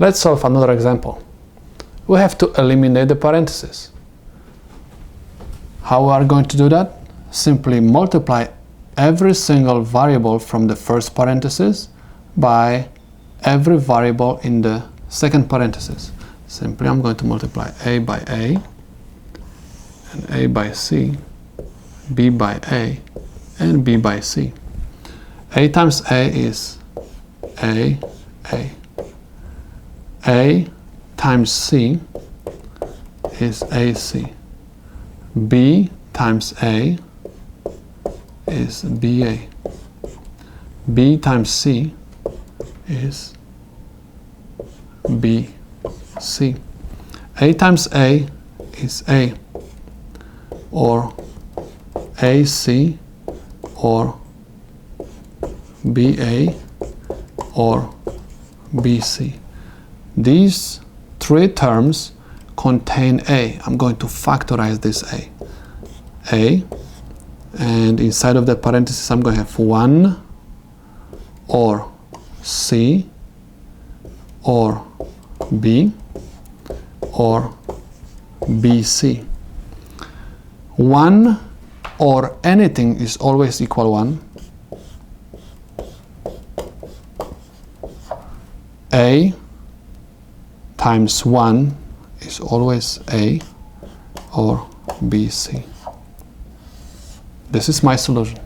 Let's solve another example. We have to eliminate the parentheses. How we are going to do that? Simply multiply every single variable from the first parenthesis by every variable in the second parenthesis. Simply I'm going to multiply a by a, and a by c, b by a, and b by c. A times a is a. A times c is ac. B times a is ba. B times c is bc. A times a is a, or ac, or ba, or bc. These three terms contain a. I'm going to factorize this a, and inside of that parenthesis I'm going to have 1 or c or b or bc. 1 or anything is always equal 1. A times 1 is always a or bc. This is my solution.